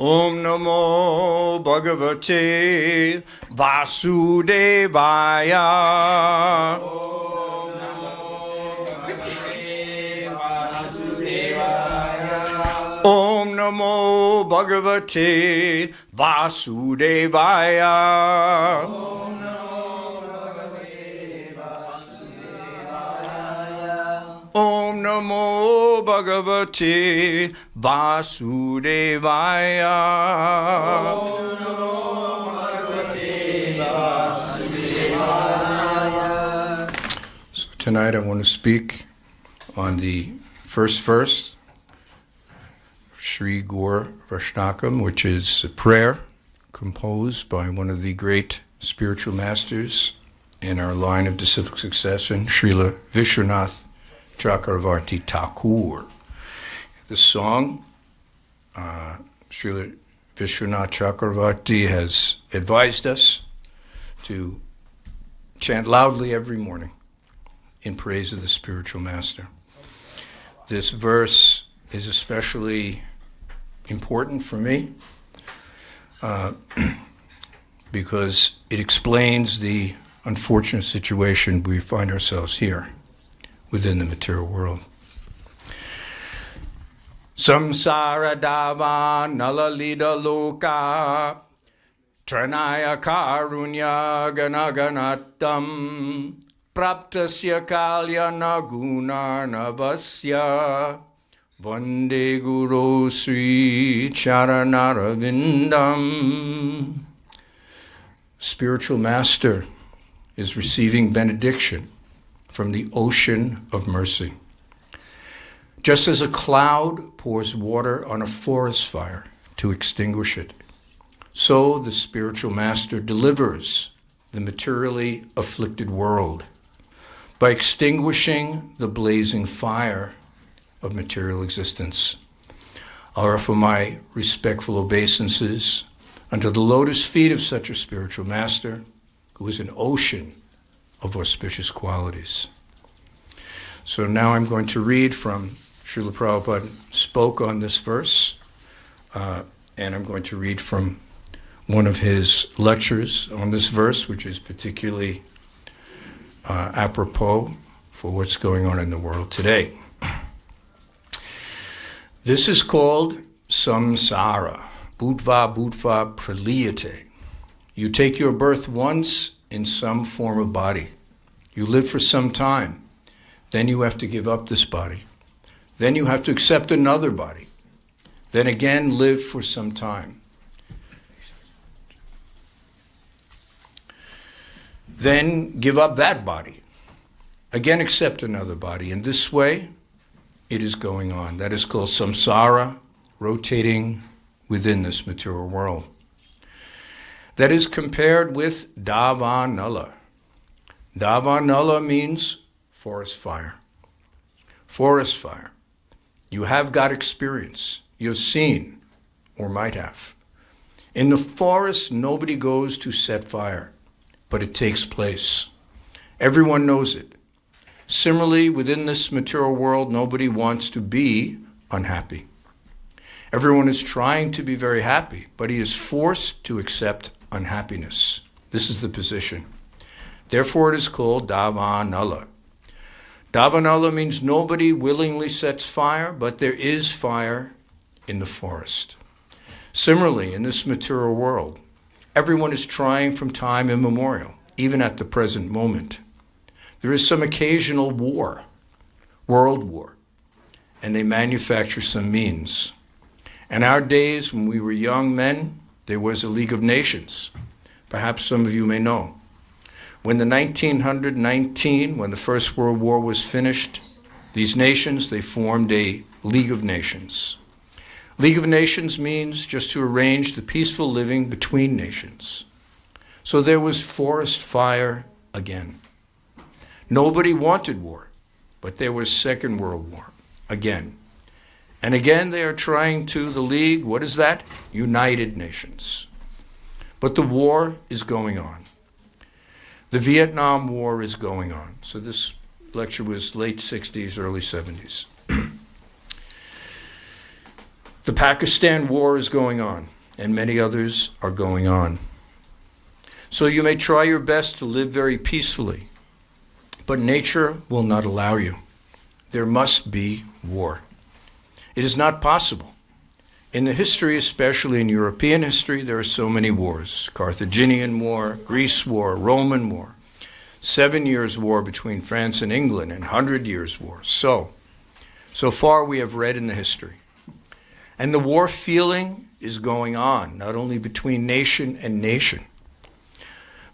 Om Namo Bhagavate Vasudevaya. Om Namo Bhagavate Vasudevaya. Om Namo Bhagavate Vasudevaya. So tonight I want to speak on the first verse of Sri Gurvaṣṭakam, which is a prayer composed by one of the great spiritual masters in our line of disciplic succession, Srila Vishwanath Chakravarti Thakur. The song, Srila Vishwanath Chakravarti has advised us to chant loudly every morning in praise of the spiritual master. This verse is especially important for me because it explains the unfortunate situation we find ourselves here within the material world. Samsara dava nalalida loka tranaya karunya ganaganatam praptasya kalyana gunarnavasya vande guru sri charanaravindam. Spiritual master is receiving benediction from the ocean of mercy. Just as a cloud pours water on a forest fire to extinguish it, so the spiritual master delivers the materially afflicted world by extinguishing the blazing fire of material existence. I offer my respectful obeisances unto the lotus feet of such a spiritual master who is an ocean of auspicious qualities. So now I'm going to read from Srila Prabhupada spoke on this verse, and I'm going to read from one of his lectures on this verse, which is particularly apropos for what's going on in the world today. This is called samsara, bhutva bhutva praliyate. You take your birth once in some form of body. You live for some time. Then you have to give up this body. Then you have to accept another body. Then again live for some time. Then give up that body. Again accept another body. In this way, it is going on. That is called samsara, rotating within this material world. That is compared with davanala. Davanala means forest fire. Forest fire. You have got experience. You've seen, or might have. In the forest, nobody goes to set fire, but it takes place. Everyone knows it. Similarly, within this material world, nobody wants to be unhappy. Everyone is trying to be very happy, but he is forced to accept unhappiness. This is the position. Therefore, it is called davanala. Davanala means nobody willingly sets fire, but there is fire in the forest. Similarly, in this material world, everyone is trying from time immemorial, even at the present moment. There is some occasional war, world war, and they manufacture some means. In our days, when we were young men, there was a League of Nations. Perhaps some of you may know. When the 1919, when the First World War was finished, these nations, they formed a League of Nations. League of Nations means just to arrange the peaceful living between nations. So there was forest fire again. Nobody wanted war, but there was Second World War again. And again they are trying to, the League, what is that? United Nations. But the war is going on. The Vietnam War is going on. So this lecture was late 60s, early 70s. The Pakistan war is going on, and many others are going on. So you may try your best to live very peacefully, but nature will not allow you. There must be war. It is not possible. In the history, especially in European history, there are so many wars. Carthaginian War, Greece War, Roman War, 7 Years' War between France and England, and 100 Years' War. So far we have read in the history. And the war feeling is going on, not only between nation and nation,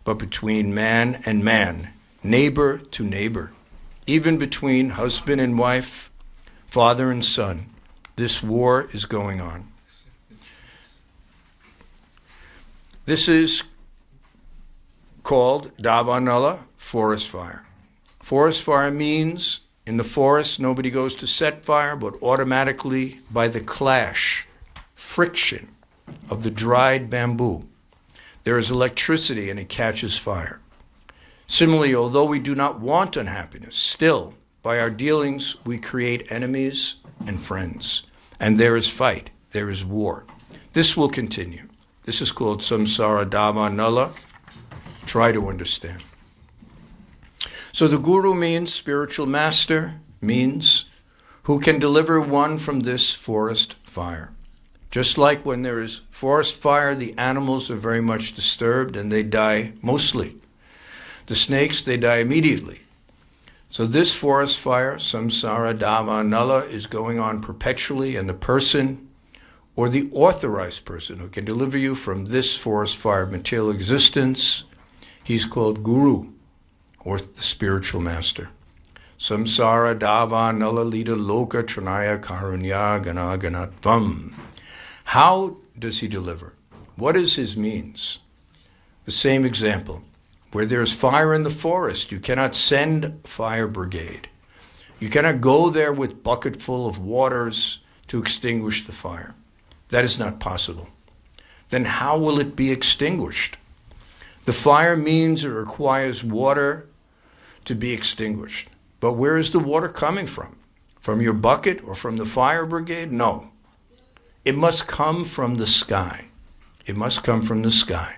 but between man and man, neighbor to neighbor, even between husband and wife, father and son. This war is going on. This is called Davanala, forest fire. Forest fire means in the forest nobody goes to set fire, but automatically by the clash, friction of the dried bamboo, there is electricity and it catches fire. Similarly, although we do not want unhappiness, still, by our dealings, we create enemies and friends. And there is fight, there is war. This will continue. This is called samsara davanala. Try to understand. So the guru means spiritual master, means who can deliver one from this forest fire. Just like when there is forest fire, the animals are very much disturbed and they die mostly. The snakes, they die immediately. So this forest fire, samsara davanala, is going on perpetually, and the person or the authorized person who can deliver you from this forest fire of material existence, he's called guru, or the spiritual master. Samsara davanala lita loka tranaya karunya ganaganatvam. How does he deliver? What is his means? The same example. Where there's fire in the forest, you cannot send fire brigade. You cannot go there with bucketful of waters to extinguish the fire. That is not possible. Then how will it be extinguished? The fire means it requires water to be extinguished. But where is the water coming from? From your bucket or from the fire brigade? No. It must come from the sky. It must come from the sky.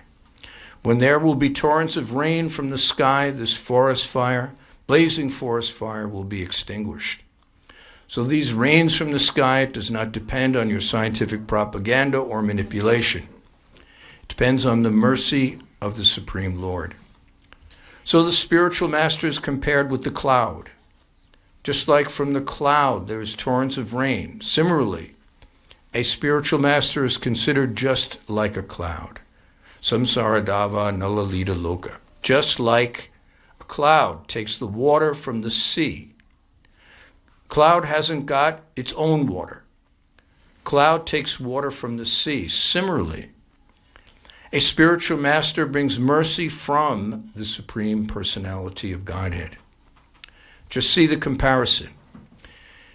When there will be torrents of rain from the sky, this forest fire, blazing forest fire, will be extinguished. So these rains from the sky, it does not depend on your scientific propaganda or manipulation. It depends on the mercy of the Supreme Lord. So the spiritual master is compared with the cloud. Just like from the cloud there is torrents of rain, similarly, a spiritual master is considered just like a cloud. Samsara dava nalalita loka. Just like a cloud takes the water from the sea. Cloud hasn't got its own water. Cloud takes water from the sea. Similarly, a spiritual master brings mercy from the Supreme Personality of Godhead. Just see the comparison.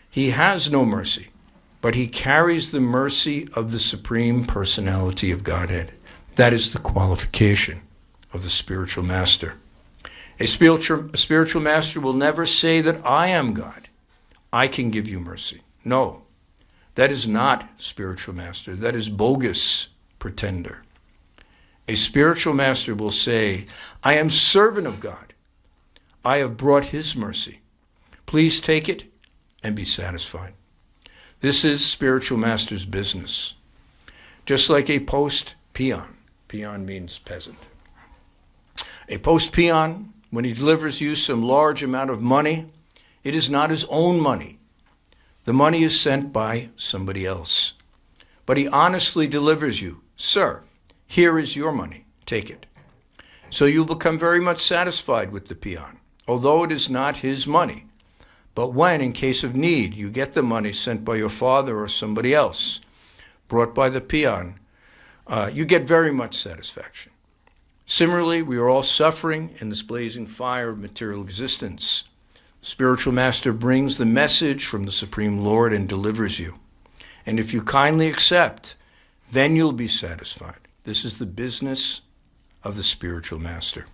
He has no mercy, but he carries the mercy of the Supreme Personality of Godhead. That is the qualification of the spiritual master. A spiritual master will never say that I am God. I can give you mercy. No, that is not spiritual master. That is bogus pretender. A spiritual master will say, I am servant of God. I have brought his mercy. Please take it and be satisfied. This is spiritual master's business. Just like a post peon. Peon means peasant. A post peon, when he delivers you some large amount of money, it is not his own money. The money is sent by somebody else. But he honestly delivers you, sir, here is your money, take it. So you'll become very much satisfied with the peon, although it is not his money. But when, in case of need, you get the money sent by your father or somebody else, brought by the peon, you get very much satisfaction. Similarly, we are all suffering in this blazing fire of material existence. The spiritual master brings the message from the Supreme Lord and delivers you. And if you kindly accept, then you'll be satisfied. This is the business of the spiritual master.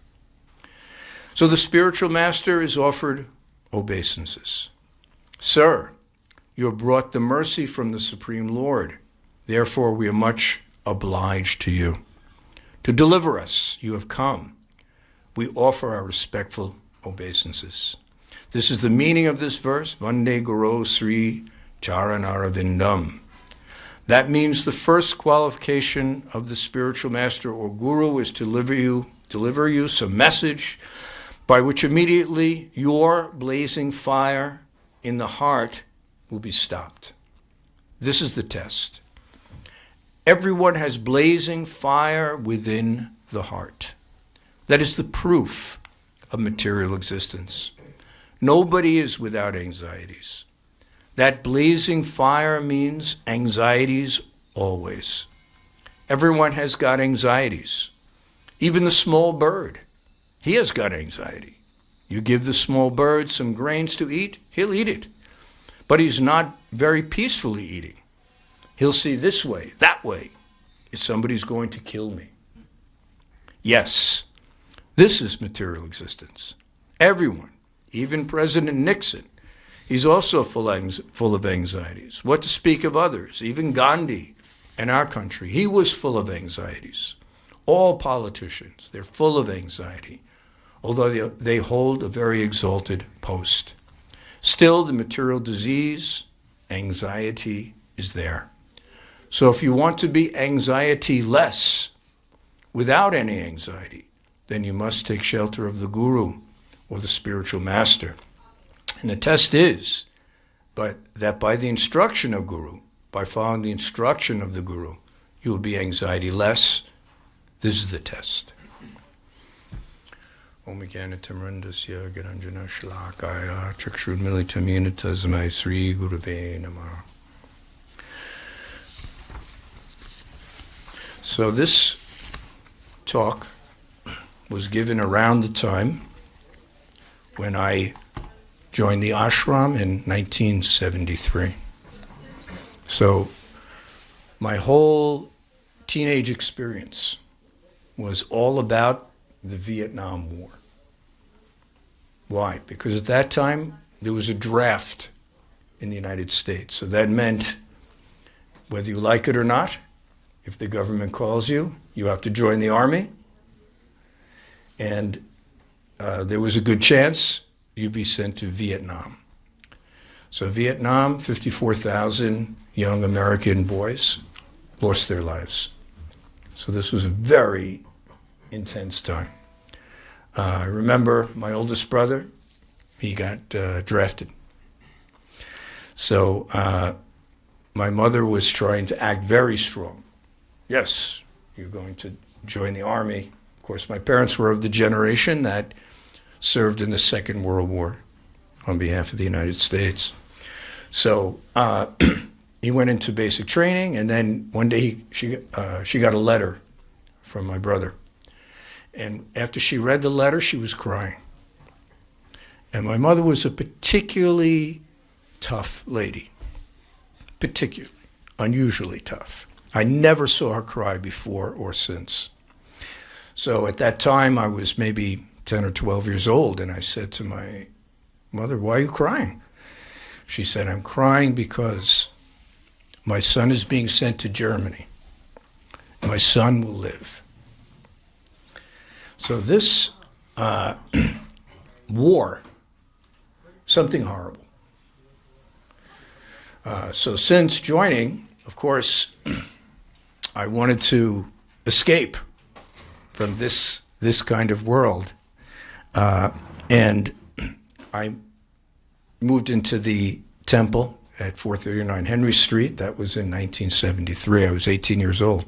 So the spiritual master is offered obeisances. Sir, you have brought the mercy from the Supreme Lord. Therefore, we are much obliged to you. To deliver us, you have come. We offer our respectful obeisances. This is the meaning of this verse, Vande Guru Sri Charanarvindam. That means the first qualification of the spiritual master or guru is to deliver you some message by which immediately your blazing fire in the heart will be stopped. This is the test. Everyone has blazing fire within the heart. That is the proof of material existence. Nobody is without anxieties. That blazing fire means anxieties always. Everyone has got anxieties. Even the small bird, he has got anxiety. You give the small bird some grains to eat, he'll eat it. But he's not very peacefully eating. He'll see this way, that way. If somebody's going to kill me. Yes, this is material existence. Everyone, even President Nixon, he's also full of anxieties. What to speak of others? Even Gandhi in our country, he was full of anxieties. All politicians, they're full of anxiety, although they hold a very exalted post. Still, the material disease, anxiety, is there. So if you want to be anxiety-less, without any anxiety, then you must take shelter of the guru or the spiritual master. And the test is that by the instruction of guru, by following the instruction of the guru, you will be anxiety-less. This is the test. Om Jnana Timrandasya Garanjana Shalakaya Chakshurmilitamina Tasmai Sri Gurave Namah. So this talk was given around the time when I joined the ashram in 1973. So my whole teenage experience was all about the Vietnam War. Why? Because at that time, there was a draft in the United States. So that meant, whether you like it or not, if the government calls you, you have to join the army. And there was a good chance you'd be sent to Vietnam. So Vietnam, 54,000 young American boys lost their lives. So this was a very intense time. I remember my oldest brother, he got drafted. So my mother was trying to act very strong. Yes, you're going to join the army. Of course, my parents were of the generation that served in the Second World War on behalf of the United States. So he went into basic training, and then one day she got a letter from my brother. And after she read the letter, she was crying. And my mother was a particularly tough lady, particularly, unusually tough. I never saw her cry before or since. So at that time, I was maybe 10 or 12 years old, and I said to my mother, "Why are you crying?" She said, "I'm crying because my son is being sent to Germany. My son will live." So this war, something horrible. So since joining, of course, I wanted to escape from this kind of world. And I moved into the temple at 439 Henry Street. That was in 1973. I was 18 years old.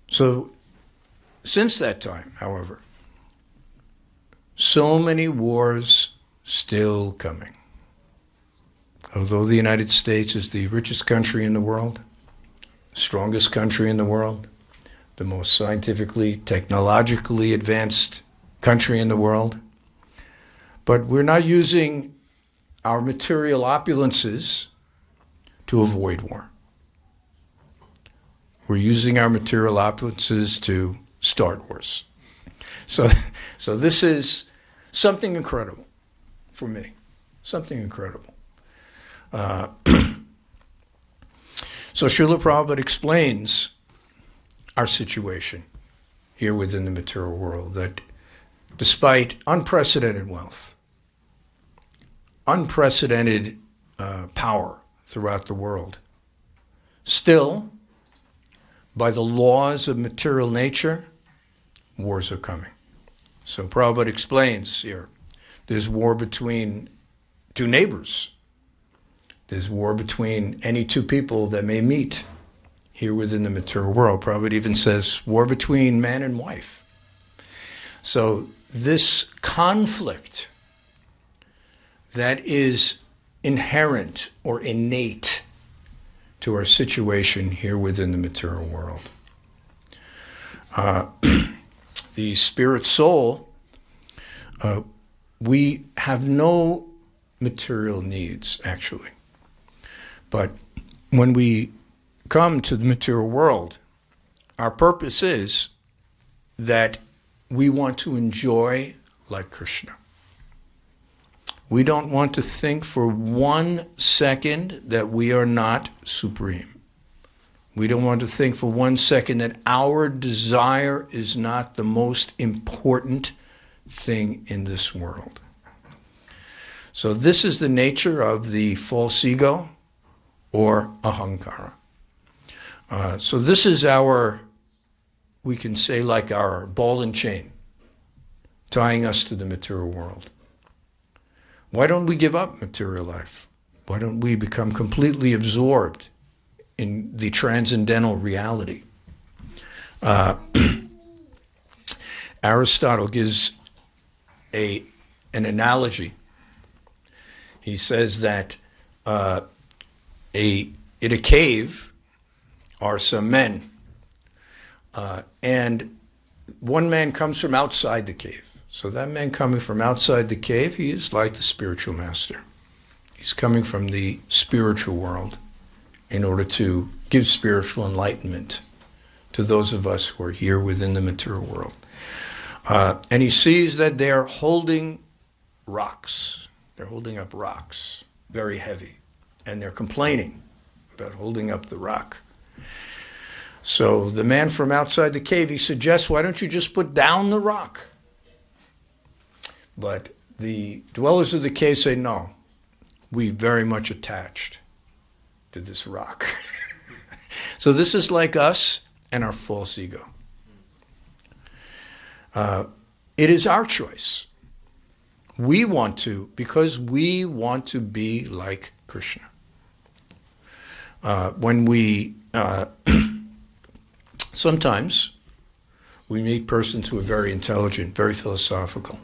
So since that time, however, so many wars still coming. Although the United States is the richest country in the world, strongest country in the world, the most scientifically, technologically advanced country in the world, but we're not using our material opulences to avoid war. We're using our material opulences to start wars. So this is something incredible for me, something incredible. So Srila Prabhupada explains our situation here within the material world, that despite unprecedented wealth, unprecedented power throughout the world, still, by the laws of material nature, wars are coming. So Prabhupada explains here, there's war between two neighbors. There's war between any two people that may meet here within the material world. Prabhupada even says war between man and wife. So this conflict that is inherent or innate to our situation here within the material world. The spirit soul, we have no material needs, actually. But when we come to the material world, our purpose is that we want to enjoy like Krishna. We don't want to think for 1 second that we are not supreme. We don't want to think for 1 second that our desire is not the most important thing in this world. So this is the nature of the false ego or ahankara. So this is our, we can say, like our ball and chain, tying us to the material world. Why don't we give up material life? Why don't we become completely absorbed in the transcendental reality? Aristotle gives an analogy. He says that in a cave are some men, and one man comes from outside the cave. So that man coming from outside the cave, he is like the spiritual master. He's coming from the spiritual world in order to give spiritual enlightenment to those of us who are here within the material world. And he sees that they're holding rocks. They're holding up rocks, very heavy. And they're complaining about holding up the rock. So the man from outside the cave, he suggests, why don't you just put down the rock? But the dwellers of the cave say, no, we're very much attached to this rock. So this is like us and our false ego. It is our choice. We want to, because we want to be like Krishna. When we, sometimes we meet persons who are very intelligent, very philosophical,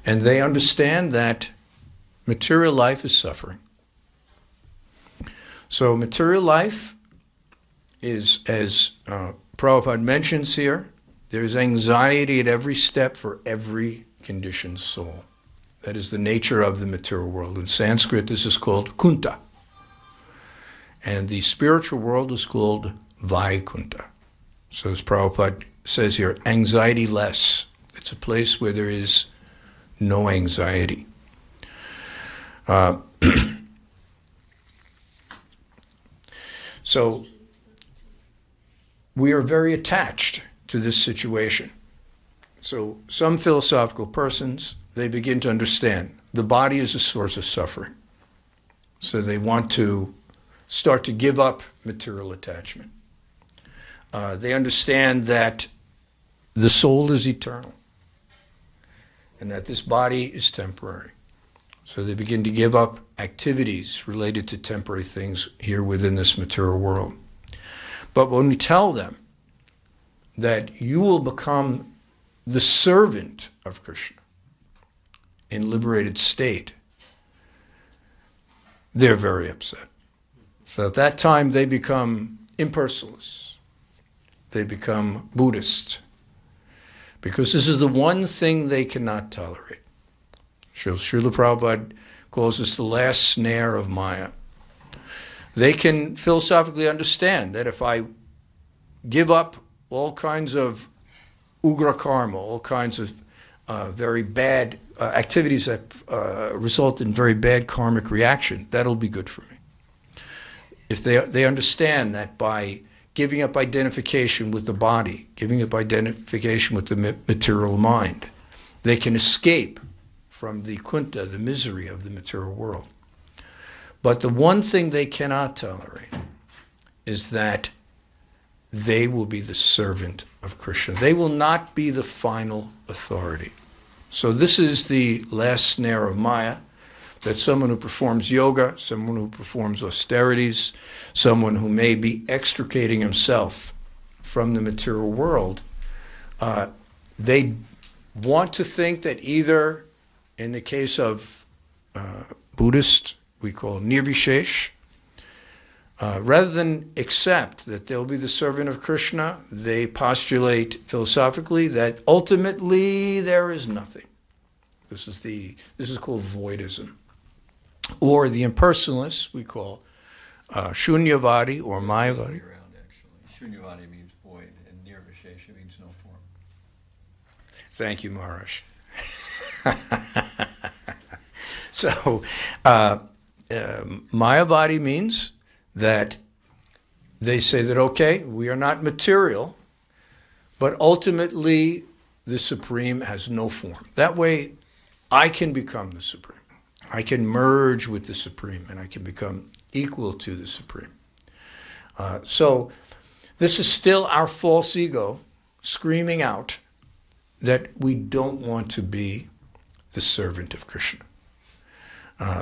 and they understand that material life is suffering. So material life is, as Prabhupada mentions here, there's anxiety at every step for every conditioned soul. That is the nature of the material world. In Sanskrit, this is called kunta. And the spiritual world is called Vaikunta. So as Prabhupada says here, anxiety less. It's a place where there is no anxiety. So we are very attached to this situation. So some philosophical persons, they begin to understand the body is a source of suffering. So they want to start to give up material attachment. They understand that the soul is eternal and that this body is temporary. So they begin to give up activities related to temporary things here within this material world. But when we tell them that you will become the servant of Krishna in liberated state, they're very upset. So at that time they become impersonalists. They become Buddhists. Because this is the one thing they cannot tolerate. Srila Prabhupada calls this the last snare of Maya. They can philosophically understand that if I give up all kinds of ugra karma, all kinds of very bad activities that result in very bad karmic reaction, that'll be good for me. if they understand that by giving up identification with the body, giving up identification with the material mind, they can escape from the kunta, the misery of the material world. But the one thing they cannot tolerate is that they will be the servant of Krishna. They will not be the final authority. So this is the last snare of Maya, that someone who performs yoga, someone who performs austerities, someone who may be extricating himself from the material world, they want to think that either, in the case of Buddhist, we call nirvishesh, rather than accept that they'll be the servant of Krishna, they postulate philosophically that ultimately there is nothing. This is called voidism. Or the impersonalists we call shunyavadi or mayavadi. Shunyavadi means void, and nirvishesha means no form. Thank you, Maharaj. So, mayavadi means that they say that, okay, we are not material, but ultimately the Supreme has no form. That way, I can become the Supreme. I can merge with the Supreme, and I can become equal to the Supreme. So this is still our false ego screaming out that we don't want to be the servant of Krishna.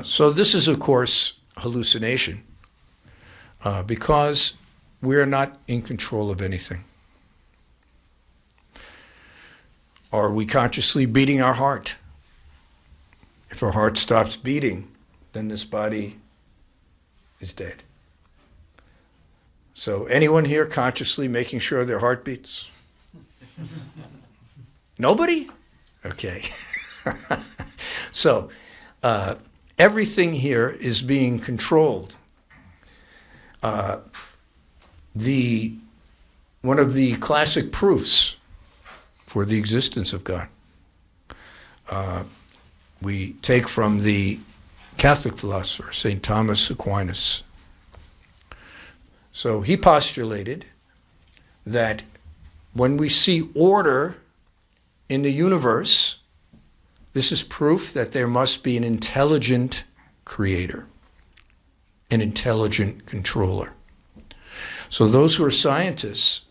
So this is, of course, hallucination, because we're not in control of anything. Are we consciously beating our heart? If our heart stops beating, then this body is dead. So anyone here consciously making sure their heart beats? Nobody? Okay. So everything here is being controlled. One of the classic proofs for the existence of God, we take from the Catholic philosopher, St. Thomas Aquinas. So he postulated that when we see order in the universe, this is proof that there must be an intelligent creator, an intelligent controller. So those who are scientists,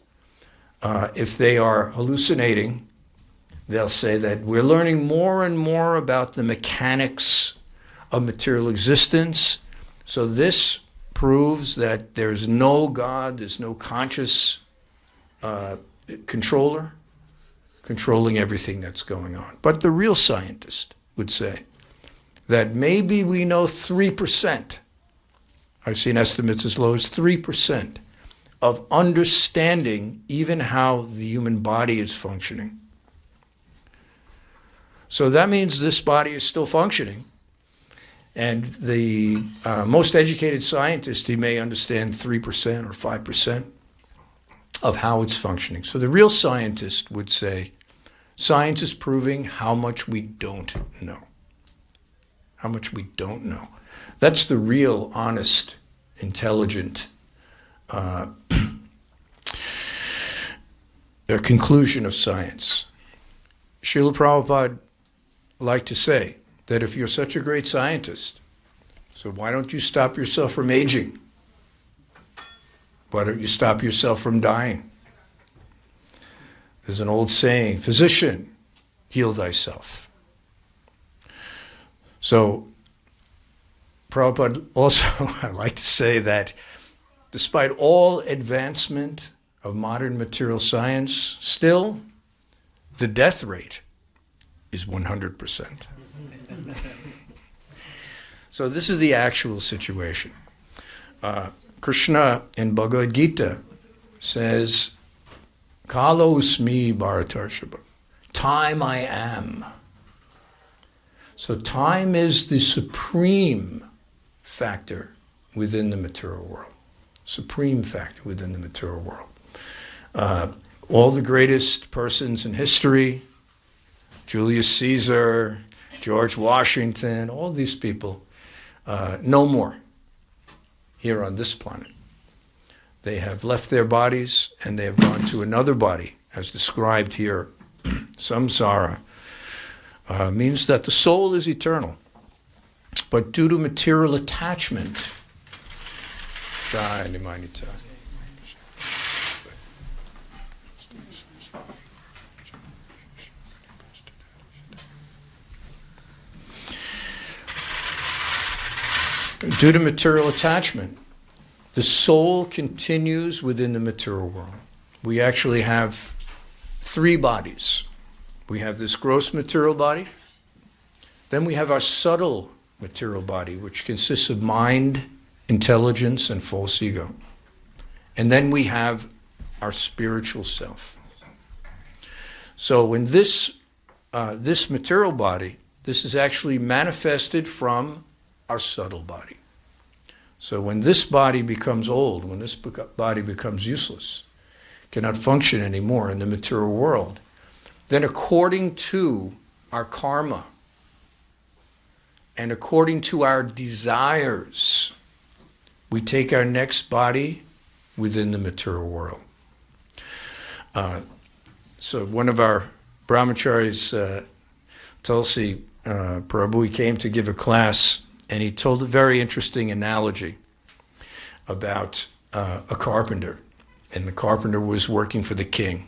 if they are hallucinating, they'll say that we're learning more and more about the mechanics of material existence. So this proves that there's no God, there's no conscious controller controlling everything that's going on. But the real scientist would say that maybe we know 3%. I've seen estimates as low as 3% of understanding even how the human body is functioning. So that means this body is still functioning. And the most educated scientist, he may understand 3% or 5% of how it's functioning. So the real scientist would say, science is proving how much we don't know. How much we don't know. That's the real, honest, intelligent conclusion of science. Srila Prabhupada liked to say that if you're such a great scientist, so why don't you stop yourself from aging? Why don't you stop yourself from dying? There's an old saying, physician, heal thyself. So Prabhupada also, I like to say that despite all advancement of modern material science, still the death rate is 100%. So this is the actual situation. Krishna in Bhagavad Gita says, Kalosmi Bharatarshava, time I am. So time is the supreme factor within the material world. Supreme factor within the material world. All the greatest persons in history, Julius Caesar, George Washington, all these people, no more. here on this planet. They have left their bodies and they have gone to another body, as described here. Samsara means that the soul is eternal, but due to material attachment, due to material attachment, the soul continues within the material world. We actually have 3 bodies. We have this gross material body. Then we have our subtle material body, which consists of mind, intelligence, and false ego. And then we have our spiritual self. So when this material body, this is actually manifested from our subtle body. So when this body becomes old, when this body becomes useless, cannot function anymore in the material world, then according to our karma and according to our desires, we take our next body within the material world. So one of our brahmacharis, Tulsi Prabhu, he came to give a class, and he told a very interesting analogy about a carpenter. And the carpenter was working for the king.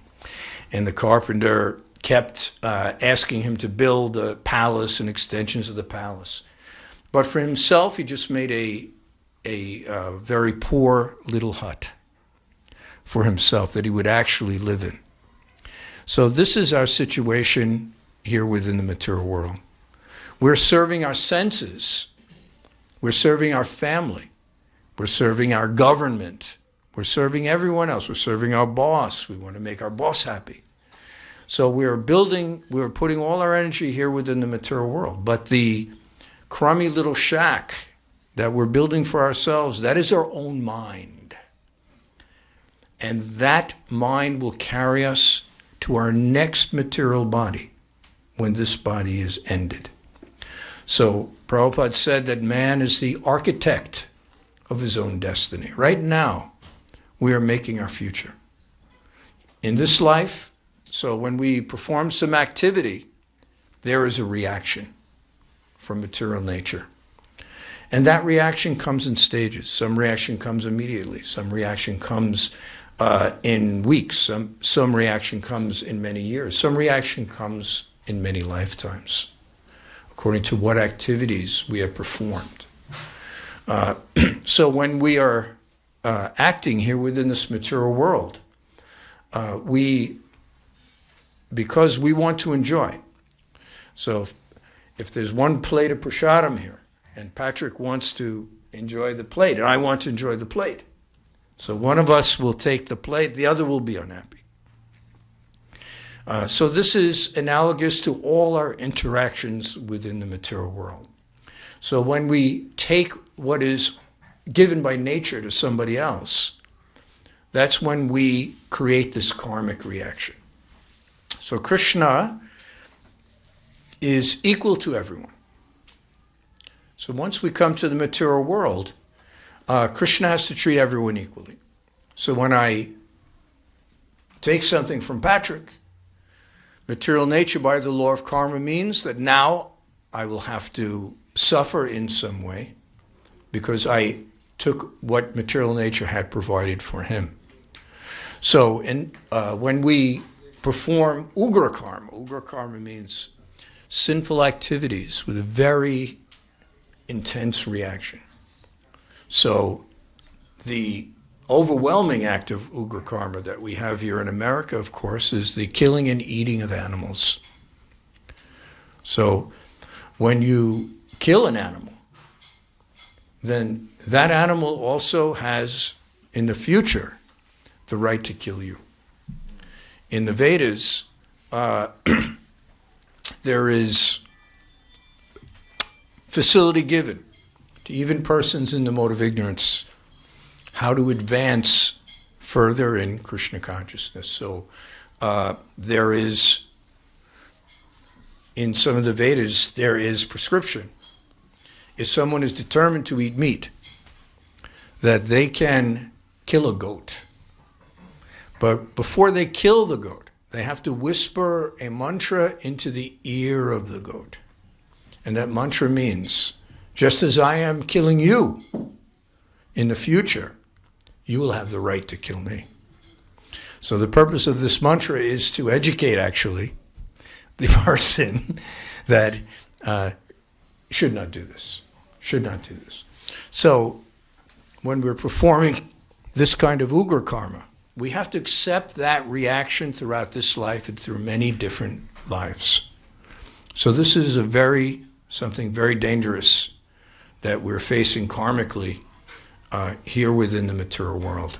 And the carpenter kept asking him to build a palace and extensions of the palace. But for himself, he just made a very poor little hut for himself that he would actually live in. So this is our situation here within the material world. We're serving our senses. We're serving our family. We're serving our government. We're serving everyone else. We're serving our boss. We want to make our boss happy. So we're putting all our energy here within the material world. But the crummy little shack that we're building for ourselves, that is our own mind. And that mind will carry us to our next material body when this body is ended. So Prabhupada said that man is the architect of his own destiny. Right now, we are making our future. In this life, so when we perform some activity, there is a reaction from material nature. And that reaction comes in stages. Some reaction comes immediately. Some reaction comes in weeks. Some reaction comes in many years. Some reaction comes in many lifetimes, according to what activities we have performed. So when we are acting here within this material world, because we want to enjoy. So if there's one plate of prasadam here, and Patrick wants to enjoy the plate, and I want to enjoy the plate, so one of us will take the plate, the other will be unhappy. So this is analogous to all our interactions within the material world. So when we take what is given by nature to somebody else, that's when we create this karmic reaction. So Krishna is equal to everyone. So once we come to the material world, Krishna has to treat everyone equally. So when I take something from Patrick, material nature by the law of karma means that now I will have to suffer in some way because I took what material nature had provided for him. So when we perform ugra karma means sinful activities with a very intense reaction. So the overwhelming act of ugra karma that we have here in America, of course, is the killing and eating of animals. So when you kill an animal, then that animal also has, in the future, the right to kill you. In the Vedas, there is facility given to even persons in the mode of ignorance how to advance further in Krishna consciousness. So there is, in some of the Vedas, there is prescription. If someone is determined to eat meat, that they can kill a goat. But before they kill the goat, they have to whisper a mantra into the ear of the goat. And that mantra means, just as I am killing you, in the future, you will have the right to kill me. So the purpose of this mantra is to educate, actually, the person that should not do this, should not do this. So when we're performing this kind of ugra karma, we have to accept that reaction throughout this life and through many different lives. So this is something very dangerous that we're facing karmically here within the material world.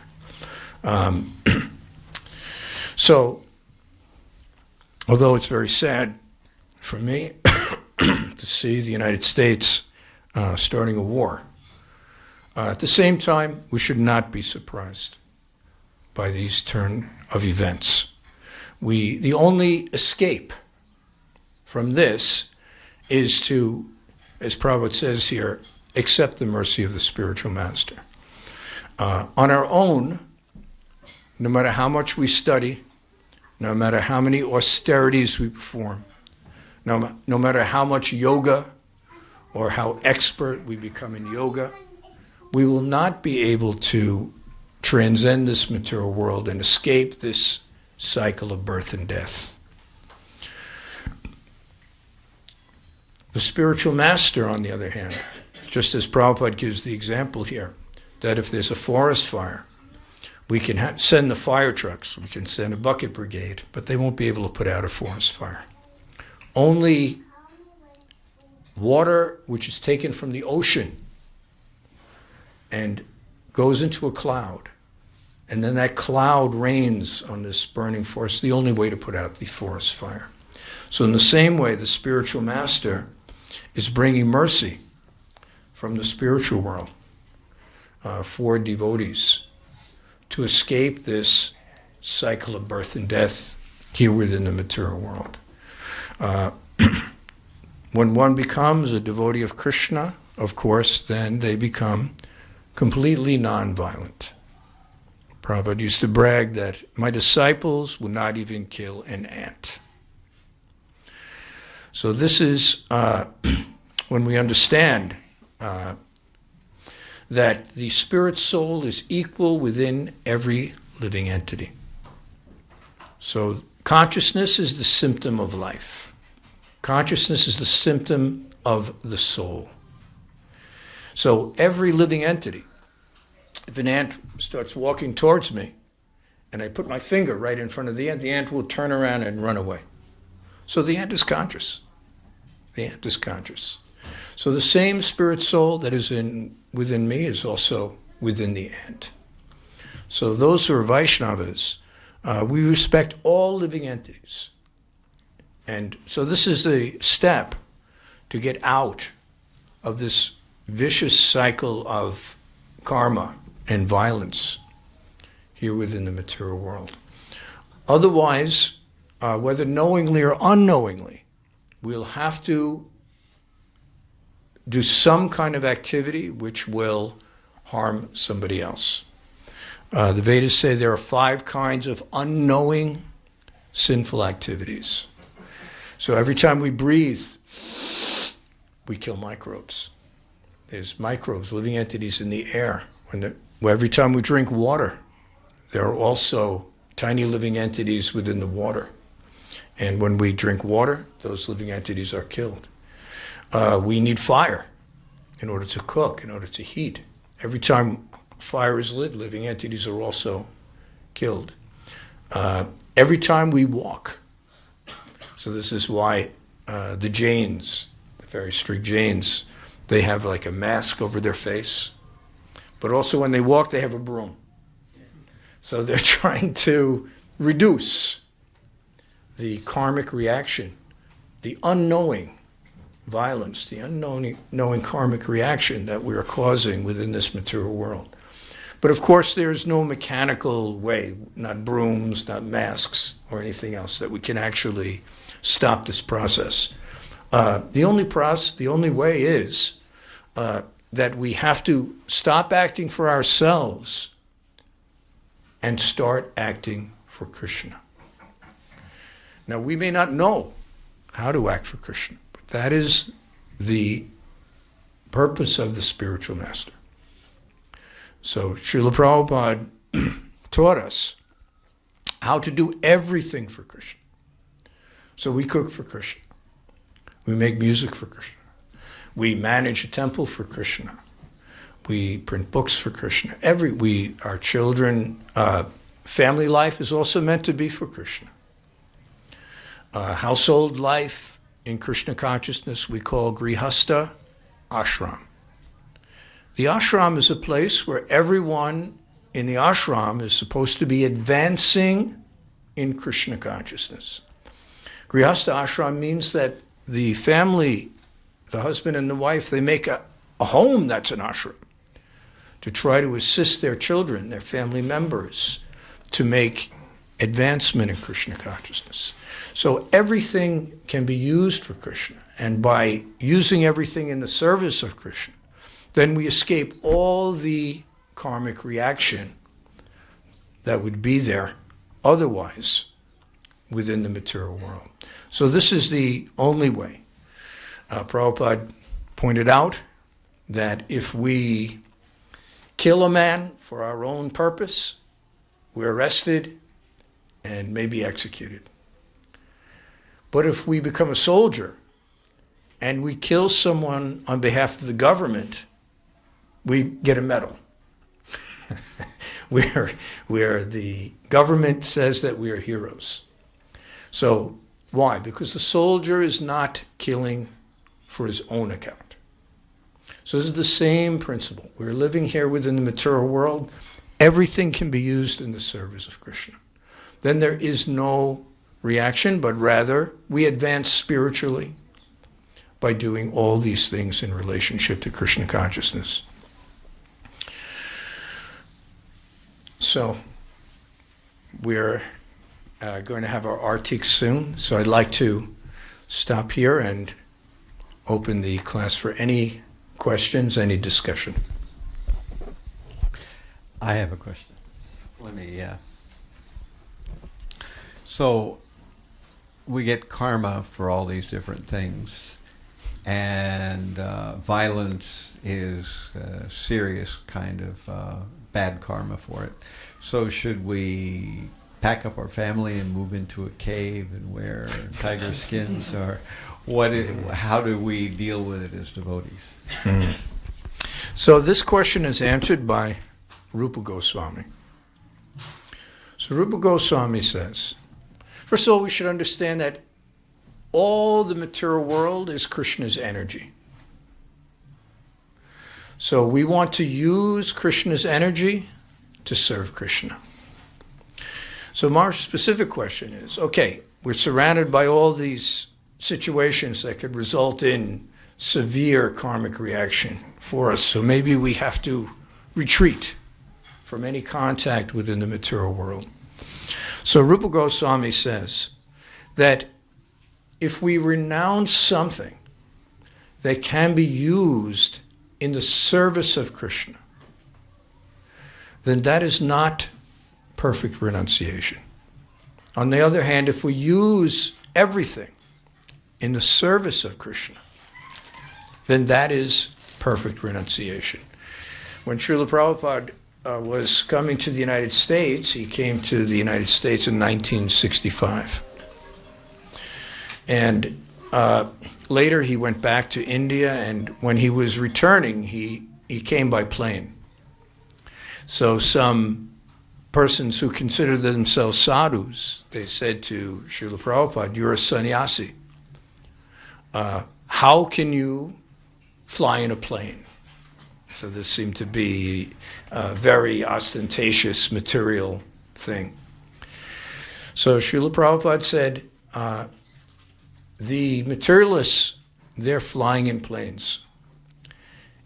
So, although it's very sad for me to see the United States starting a war, at the same time, we should not be surprised by these turn of events. The only escape from this is to, as Prabhu says here, accept the mercy of the spiritual master. On our own, no matter how much we study, no matter how many austerities we perform, no matter how much yoga or how expert we become in yoga, we will not be able to transcend this material world and escape this cycle of birth and death. The spiritual master, on the other hand, just as Prabhupada gives the example here, that if there's a forest fire, we can send the fire trucks, we can send a bucket brigade, but they won't be able to put out a forest fire. Only water which is taken from the ocean and goes into a cloud, and then that cloud rains on this burning forest, the only way to put out the forest fire. So in the same way, the spiritual master is bringing mercy from the spiritual world for devotees to escape this cycle of birth and death here within the material world. When one becomes a devotee of Krishna, of course, then they become completely nonviolent. Prabhupada used to brag that my disciples would not even kill an ant. So this is when we understand that the spirit soul is equal within every living entity. So consciousness is the symptom of life. Consciousness is the symptom of the soul. So every living entity, if an ant starts walking towards me and I put my finger right in front of the ant will turn around and run away. So the ant is conscious. The ant is conscious. So the same spirit soul that is within me is also within the ant. So those who are Vaishnavas, we respect all living entities. And so this is the step to get out of this vicious cycle of karma and violence here within the material world. Otherwise, whether knowingly or unknowingly, we'll have to do some kind of activity which will harm somebody else. The Vedas say there are 5 kinds of unknowing sinful activities. So every time we breathe, we kill microbes. There's microbes, living entities in the air. Every time we drink water, there are also tiny living entities within the water. And when we drink water, those living entities are killed. We need fire in order to cook, in order to heat. Every time fire is lit, living entities are also killed. Every time we walk. So this is why the Jains, the very strict Jains, they have like a mask over their face. But also when they walk, they have a broom. So they're trying to reduce the karmic reaction, the unknowing violence, the unknowing karmic reaction that we are causing within this material world. But of course, there is no mechanical way, not brooms, not masks, or anything else that we can actually stop this process. The only way is that we have to stop acting for ourselves and start acting for Krishna. Now, we may not know how to act for Krishna, but that is the purpose of the spiritual master. So Srila Prabhupada taught us how to do everything for Krishna. So we cook for Krishna. We make music for Krishna. We manage a temple for Krishna. We print books for Krishna. Our children, family life is also meant to be for Krishna. Household life in Krishna consciousness we call Grihastha ashram. The ashram is a place where everyone in the ashram is supposed to be advancing in Krishna consciousness. Grihastha ashram means that the family, the husband and the wife, they make a home that's an ashram to try to assist their children, their family members, to make advancement in Krishna consciousness. So everything can be used for Krishna. And by using everything in the service of Krishna, then we escape all the karmic reaction that would be there otherwise within the material world. So this is the only way. Prabhupada pointed out that if we kill a man for our own purpose, we're arrested and maybe executed. But if we become a soldier and we kill someone on behalf of the government, we get a medal. where the government says that we are heroes. So why? Because the soldier is not killing for his own account. So this is the same principle. We're living here within the material world. Everything can be used in the service of Krishna. Then there is no reaction, but rather we advance spiritually by doing all these things in relationship to Krishna consciousness. So we're going to have our artik soon. So I'd like to stop here and open the class for any questions, any discussion. I have a question. Let me, So we get karma for all these different things, and violence is a serious kind of bad karma for it. So should we pack up our family and move into a cave and wear tiger skins, or how do we deal with it as devotees? So this question is answered by Rupa Goswami. So Rupa Goswami says, first of all, we should understand that all the material world is Krishna's energy. So we want to use Krishna's energy to serve Krishna. So my specific question is, okay, we're surrounded by all these situations that could result in severe karmic reaction for us. So maybe we have to retreat from any contact within the material world. So Rupa Goswami says that if we renounce something that can be used in the service of Krishna, then that is not perfect renunciation. On the other hand, if we use everything in the service of Krishna, then that is perfect renunciation. When Srila Prabhupada was coming to the United States, he came to the United States in 1965. And later he went back to India, and when he was returning, he came by plane. So some persons who considered themselves sadhus, they said to Srila Prabhupada, "You're a sannyasi. How can you fly in a plane?" So this seemed to be a very ostentatious material thing. So Srila Prabhupada said, the materialists, they're flying in planes.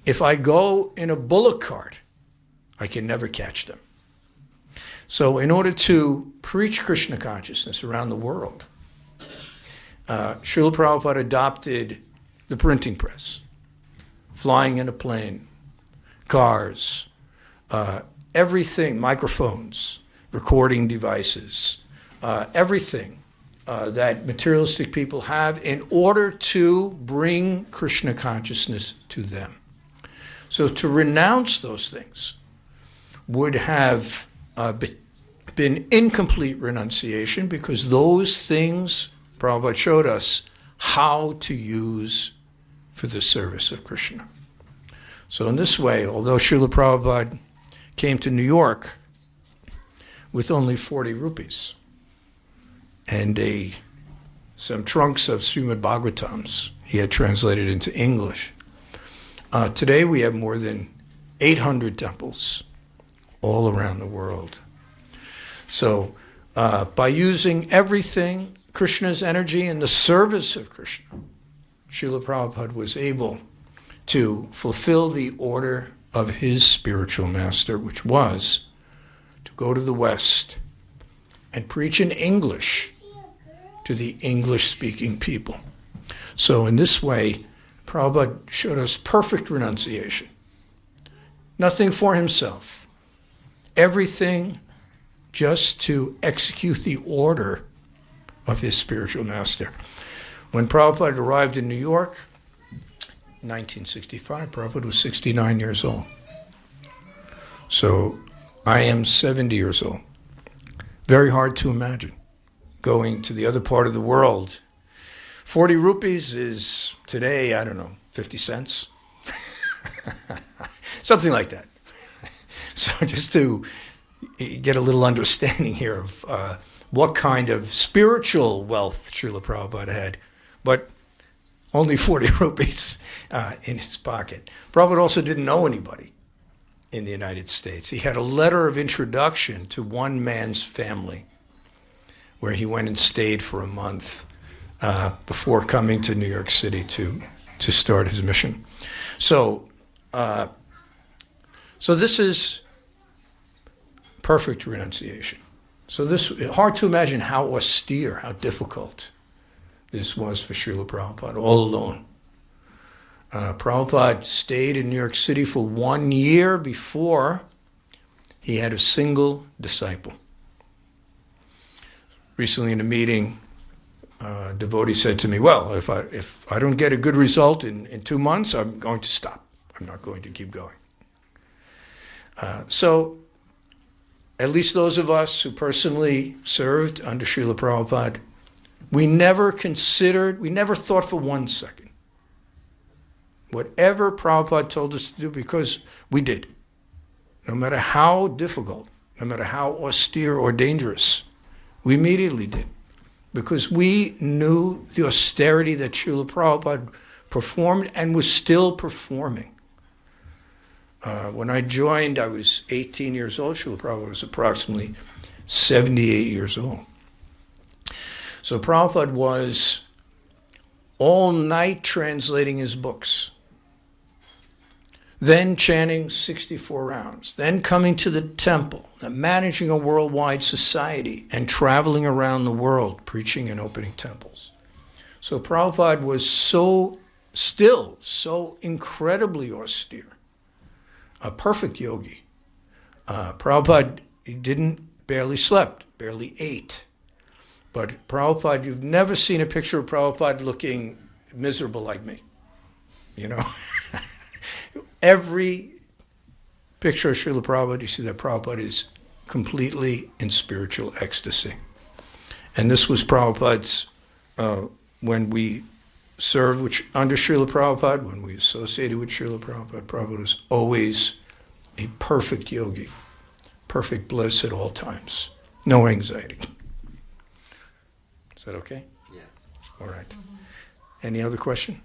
If I go in a bullock cart, I can never catch them. So in order to preach Krishna consciousness around the world, Srila Prabhupada adopted the printing press, flying in a plane, cars, everything, microphones, recording devices, everything that materialistic people have in order to bring Krishna consciousness to them. So to renounce those things would have been incomplete renunciation, because those things Prabhupada showed us how to use for the service of Krishna. So in this way, although Srila Prabhupada came to New York with only 40 rupees and some trunks of Srimad Bhagavatams he had translated into English, today we have more than 800 temples all around the world. So by using everything, Krishna's energy in the service of Krishna, Srila Prabhupada was able to fulfill the order of his spiritual master, which was to go to the West and preach in English to the English-speaking people. So in this way, Prabhupada showed us perfect renunciation. Nothing for himself. Everything just to execute the order of his spiritual master. When Prabhupada arrived in New York, 1965, Prabhupada was 69 years old. So I am 70 years old. Very hard to imagine going to the other part of the world. 40 rupees is today, I don't know, 50 cents? Something like that. So just to get a little understanding here of what kind of spiritual wealth Srila Prabhupada had, but only 40 rupees in his pocket. Prabhupada also didn't know anybody in the United States. He had a letter of introduction to one man's family where he went and stayed for a month before coming to New York City to start his mission. So this is perfect renunciation. So this, hard to imagine how austere, how difficult this was for Srila Prabhupada, all alone. Prabhupada stayed in New York City for 1 year before he had a single disciple. Recently in a meeting, a devotee said to me, well, if I don't get a good result in 2 months, I'm going to stop. I'm not going to keep going. So at least those of us who personally served under Srila Prabhupada, we never thought for 1 second. Whatever Prabhupada told us to do, because we did. No matter how difficult, no matter how austere or dangerous, we immediately did. Because we knew the austerity that Srila Prabhupada performed and was still performing. When I joined, I was 18 years old. Srila Prabhupada was approximately 78 years old. So Prabhupada was all night translating his books, then chanting 64 rounds, then coming to the temple, and managing a worldwide society, and traveling around the world, preaching and opening temples. So Prabhupada was so incredibly austere, a perfect yogi. Prabhupada, he barely slept, barely ate. But Prabhupada, you've never seen a picture of Prabhupada looking miserable like me, you know? Every picture of Srila Prabhupada, you see that Prabhupada is completely in spiritual ecstasy. And this was Prabhupada's, when we served under Srila Prabhupada, when we associated with Srila Prabhupada, Prabhupada was always a perfect yogi, perfect bliss at all times, no anxiety. Is that okay? Yeah. All right. Mm-hmm. Any other question?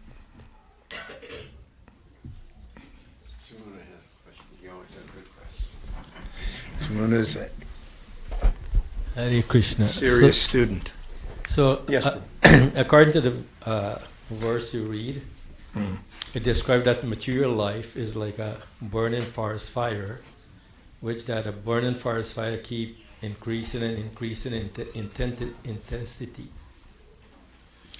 Simona has a question. You always have good questions. Simona is a Hare Krishna. serious student. So, Yes. According to the verse you read, it describes that material life is like a burning forest fire, which that a burning forest fire keep increasing and increasing in intensity.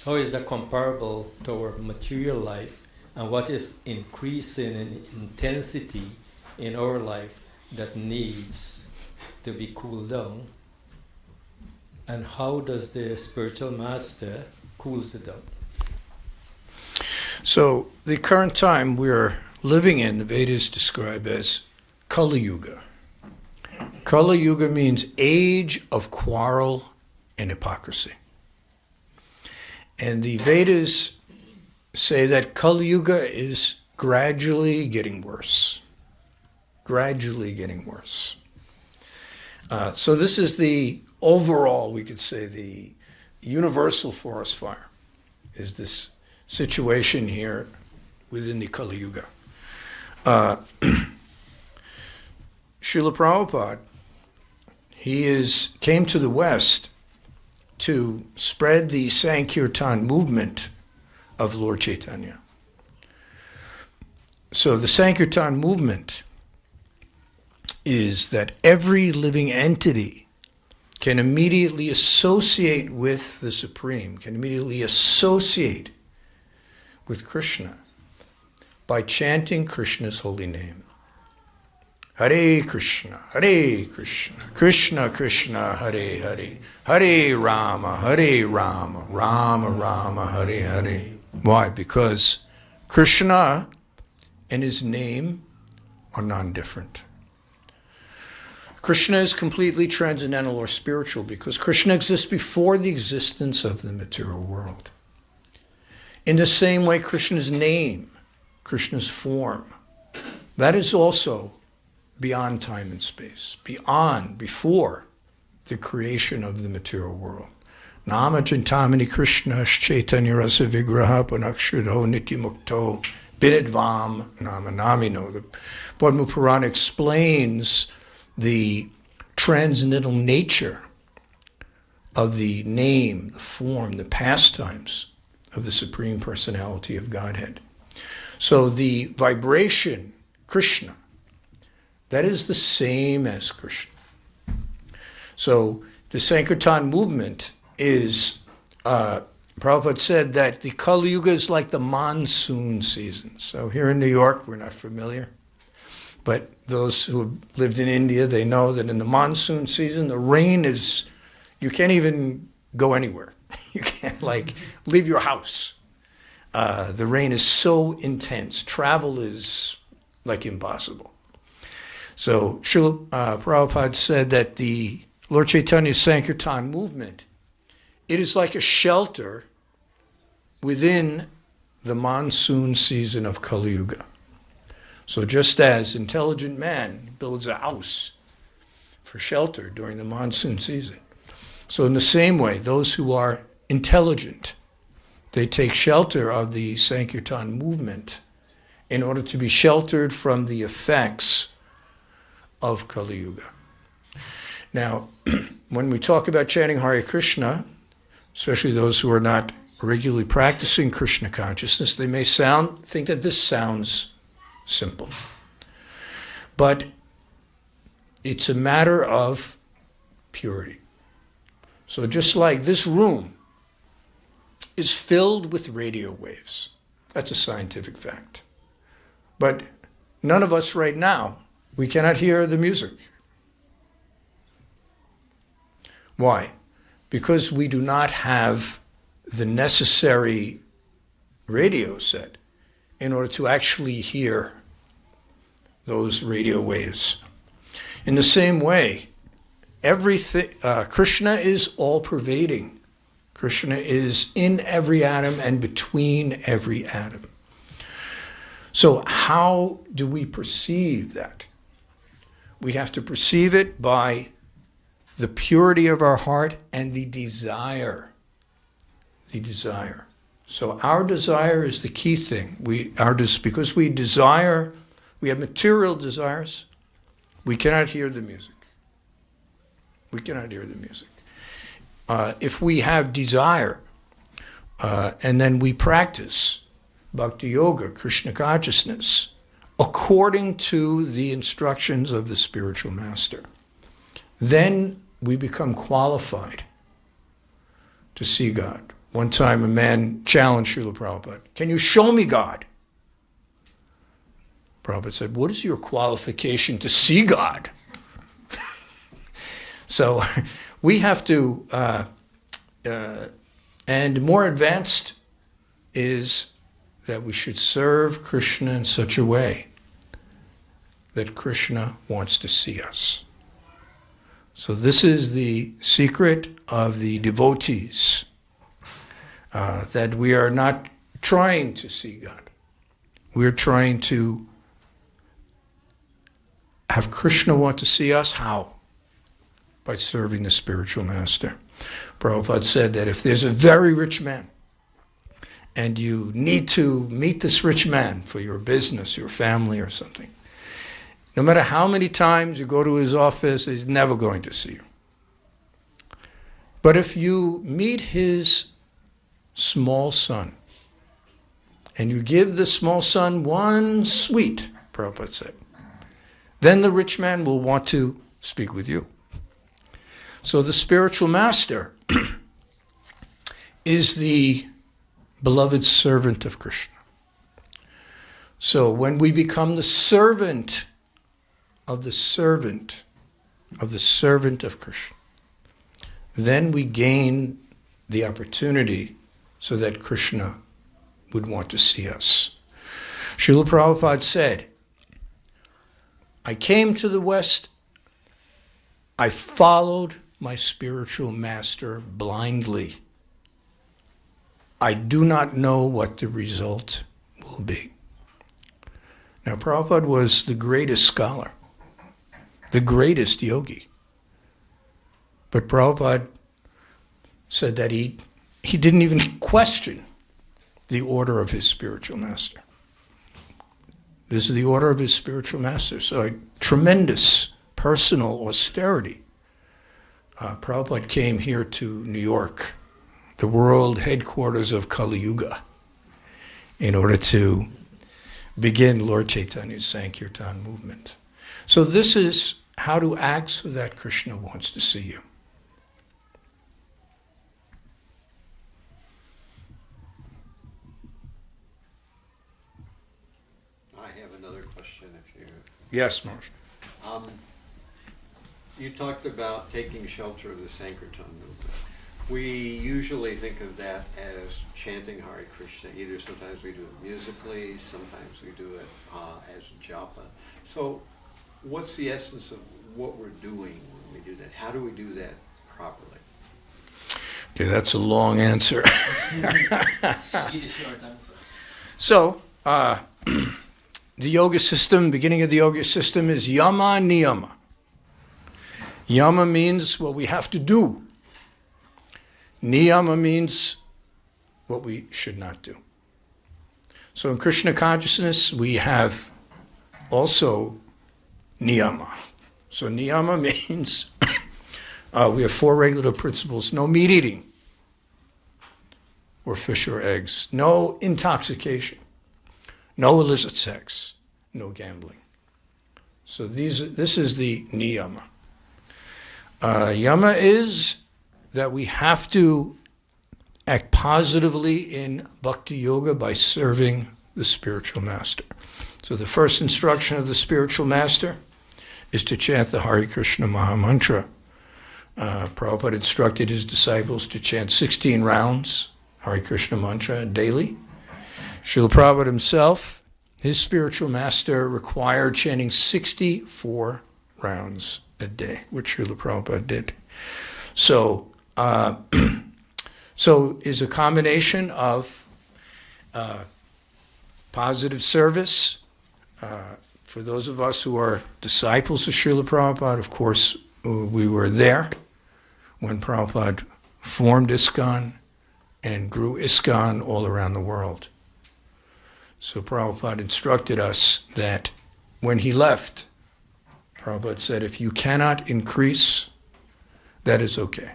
How is that comparable to our material life, and what is increasing in intensity in our life that needs to be cooled down? And how does the spiritual master cools it down? So the current time we're living in, the Vedas describe as Kali Yuga. Kali Yuga means age of quarrel and hypocrisy. And the Vedas say that Kali Yuga is gradually getting worse. Gradually getting worse. So this is the overall, we could say, the universal forest fire, is this situation here within the Kali Yuga. Srila Prabhupada, he came to the West to spread the Sankirtan movement of Lord Chaitanya. So the Sankirtan movement is that every living entity can immediately associate with the Supreme, can immediately associate with Krishna by chanting Krishna's holy name. Hare Krishna, Krishna Krishna, Hare Hare, Hare Rama, Rama Rama, Hare Hare. Why? Because Krishna and his name are non-different. Krishna is completely transcendental or spiritual because Krishna exists before the existence of the material world. In the same way, Krishna's name, Krishna's form, that is also beyond time and space, before the creation of the material world. Nama Chintamani Krishna Chaitanya Rasa Vigraha Panakshridho Nityamukto Binidvam Nama Namino. The Padma Purana explains the transcendental nature of the name, the form, the pastimes of the Supreme Personality of Godhead. So the vibration, Krishna, that is the same as Krishna. So the Sankirtan movement is, Prabhupada said that the Kali Yuga is like the monsoon season. So here in New York, we're not familiar. But those who have lived in India, they know that in the monsoon season, the rain is, you can't even go anywhere. You can't leave your house. The rain is so intense. Travel is impossible. So Srila Prabhupada said that the Lord Chaitanya's Sankirtan movement, it is like a shelter within the monsoon season of Kali Yuga. So just as intelligent man builds a house for shelter during the monsoon season, so in the same way, those who are intelligent, they take shelter of the Sankirtan movement in order to be sheltered from the effects of Kali Yuga. Now, when we talk about chanting Hare Krishna, especially those who are not regularly practicing Krishna consciousness, they may think that this sounds simple. But it's a matter of purity. So just like this room is filled with radio waves, that's a scientific fact. But none of us right now, we cannot hear the music. Why? Because we do not have the necessary radio set in order to actually hear those radio waves. In the same way, everything, Krishna is all-pervading. Krishna is in every atom and between every atom. So how do we perceive that? We have to perceive it by the purity of our heart and the desire. The desire. So our desire is the key thing. Because we desire, we have material desires, we cannot hear the music. We cannot hear the music. If we have desire, and then we practice Bhakti Yoga, Krishna consciousness, according to the instructions of the spiritual master, then we become qualified to see God. One time a man challenged Srila Prabhupada, "Can you show me God?" Prabhupada said, what is your qualification to see God? So we have to, and more advanced is that we should serve Krishna in such a way that Krishna wants to see us. So this is the secret of the devotees, that we are not trying to see God. We're trying to have Krishna want to see us. How? By serving the spiritual master. Prabhupada said that if there's a very rich man and you need to meet this rich man for your business, your family or something, no matter how many times you go to his office, he's never going to see you. But if you meet his small son and you give the small son one sweet, Prabhupada said, then the rich man will want to speak with you. So the spiritual master is the beloved servant of Krishna. So when we become the servant of the servant of the servant of Krishna, then we gain the opportunity so that Krishna would want to see us. Srila Prabhupada said, I came to the West, I followed my spiritual master blindly. I do not know what the result will be. Now, Prabhupada was the greatest scholar, the greatest yogi. But Prabhupada said that he didn't even question the order of his spiritual master. This is the order of his spiritual master. So a tremendous personal austerity. Prabhupada came here to New York, the world headquarters of Kali Yuga, in order to begin Lord Chaitanya's Sankirtan movement. So this is how to act so that Krishna wants to see you. I have another question if you... Yes, Maharaj. You talked about taking shelter of the Sankirtan movement. We usually think of that as chanting Hare Krishna. Either sometimes we do it musically, sometimes we do it as japa. So what's the essence of what we're doing when we do that? How do we do that properly? Okay, that's a long answer. Short answer. So, the yoga system, beginning of the yoga system is yama niyama. Yama means what we have to do. Niyama means what we should not do. So in Krishna consciousness, we have also niyama. So niyama means we have 4 regular principles. No meat eating or fish or eggs. No intoxication. No illicit sex. No gambling. So this is the niyama. Yama is that we have to act positively in bhakti yoga by serving the spiritual master. So the first instruction of the spiritual master is to chant the Hare Krishna Maha Mantra. Prabhupada instructed his disciples to chant 16 rounds Hare Krishna mantra daily. Srila Prabhupada himself, his spiritual master, required chanting 64 rounds a day, which Srila Prabhupada did. So, so is a combination of positive service. For those of us who are disciples of Srila Prabhupada, of course, we were there when Prabhupada formed ISKCON and grew ISKCON all around the world. So Prabhupada instructed us that when he left, Prabhupada said, if you cannot increase, that is okay.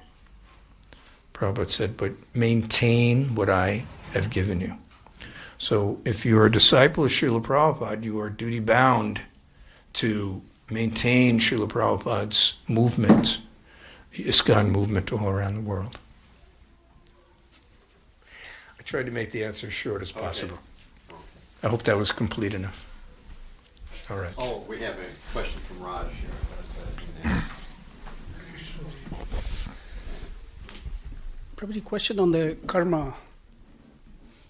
Prabhupada said, but maintain what I have given you. So if you're a disciple of Srila Prabhupada, you are duty bound to maintain Srila Prabhupada's movement, the ISKCON movement all around the world. I tried to make the answer as short as possible. Okay. I hope that was complete enough. All right. Oh, we have a question from Raj here. Prabhuji, question on the karma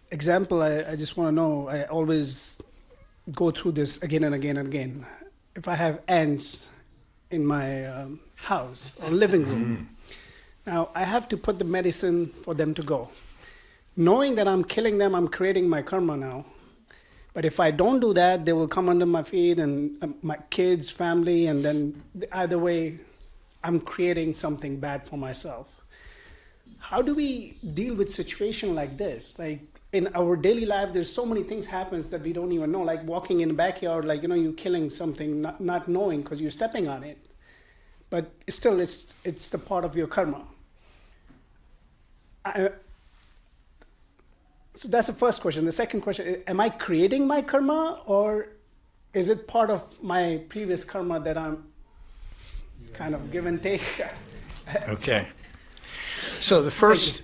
example. I just want to know, I always go through this again and again and again. If I have ants in my house or living room, now I have to put the medicine for them to go. Knowing that I'm killing them, I'm creating my karma now. But if I don't do that, they will come under my feet and my kids, family, and then either way, I'm creating something bad for myself. How do we deal with situation like this? Like in our daily life, there's so many things happens that we don't even know. Like walking in the backyard, like you're killing something, not knowing because you're stepping on it. But still, it's the part of your karma. So that's the first question. The second question, am I creating my karma or is it part of my previous karma that I'm kind of give and take? Okay. So the first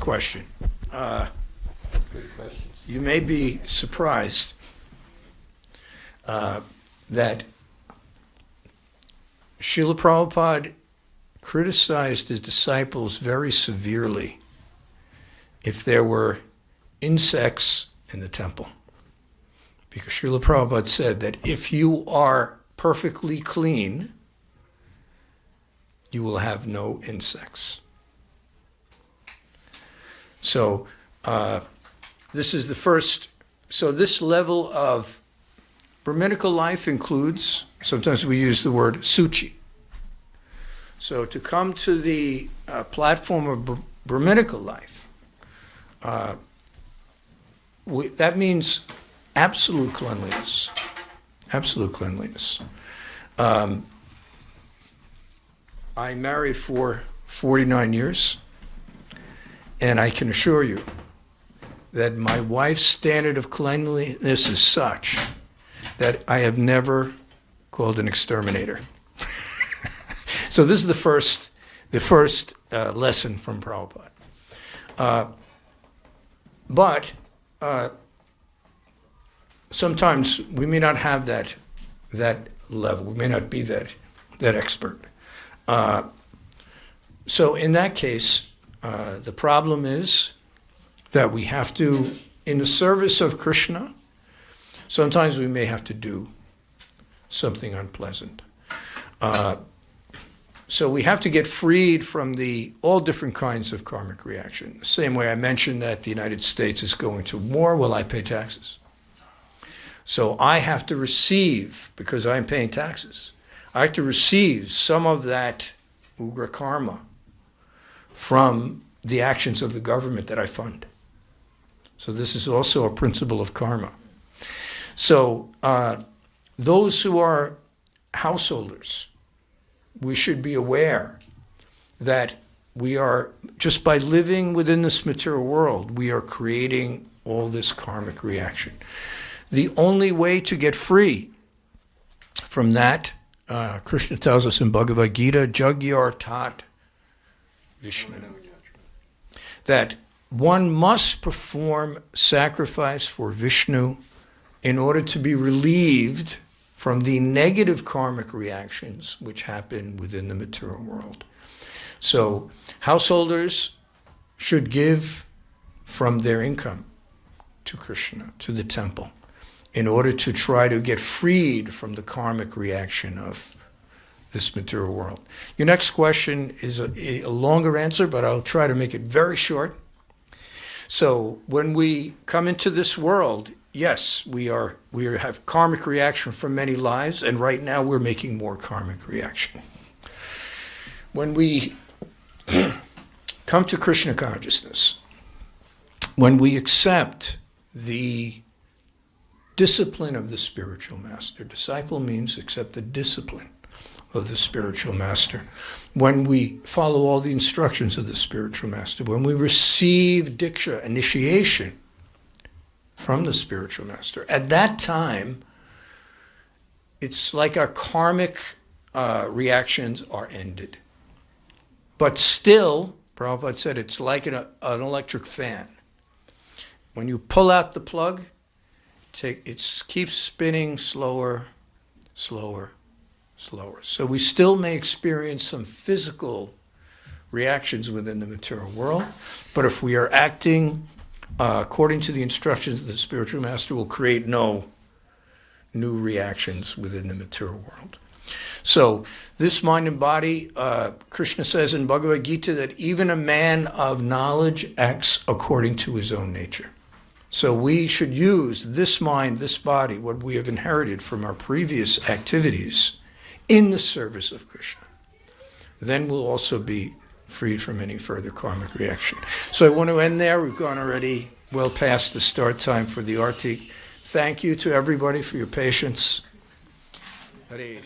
question, Good questions. you may be surprised that Srila Prabhupada criticized his disciples very severely if there were insects in the temple. Because Srila Prabhupada said that if you are perfectly clean, you will have no insects. So this is the first. So this level of Brahminical life includes, sometimes we use the word suchi. So to come to the platform of Brahminical life, that means absolute cleanliness. Absolute cleanliness. I married for 49 years, and I can assure you that my wife's standard of cleanliness is such that I have never called an exterminator. So this is the first lesson from Prabhupada. But sometimes we may not have that level. We may not be that expert. So in that case, the problem is that we have to, in the service of Krishna, sometimes we may have to do something unpleasant. So we have to get freed from all different kinds of karmic reaction. The same way I mentioned that the United States is going to war, well, I pay taxes. So I have to receive, because I'm paying taxes, I have to receive some of that ugra karma from the actions of the government that I fund. So this is also a principle of karma. So those who are householders, we should be aware that we are, just by living within this material world, we are creating all this karmic reaction. The only way to get free from that, Krishna tells us in Bhagavad Gita, Jagyar Tat Vishnu, that one must perform sacrifice for Vishnu in order to be relieved from the negative karmic reactions which happen within the material world. So householders should give from their income to Krishna, to the temple, in order to try to get freed from the karmic reaction of this material world. Your next question is a longer answer, but I'll try to make it very short. So when we come into this world, yes, we have karmic reaction from many lives, and right now we're making more karmic reaction. When we come to Krishna consciousness, when we accept the discipline of the spiritual master, disciple means accept the discipline of the spiritual master. When we follow all the instructions of the spiritual master, when we receive diksha, initiation, from the spiritual master, at that time, it's like our karmic reactions are ended. But still, Prabhupada said, it's like an electric fan. When you pull out the plug, keeps spinning slower, slower, slower. So we still may experience some physical reactions within the material world, but if we are acting according to the instructions of the spiritual master, will create no new reactions within the material world. So this mind and body, Krishna says in Bhagavad Gita that even a man of knowledge acts according to his own nature. So we should use this mind, this body, what we have inherited from our previous activities, in the service of Krishna. Then we'll also be freed from any further karmic reaction. So I want to end there. We've gone already well past the start time for the Arti. Thank you to everybody for your patience. Hare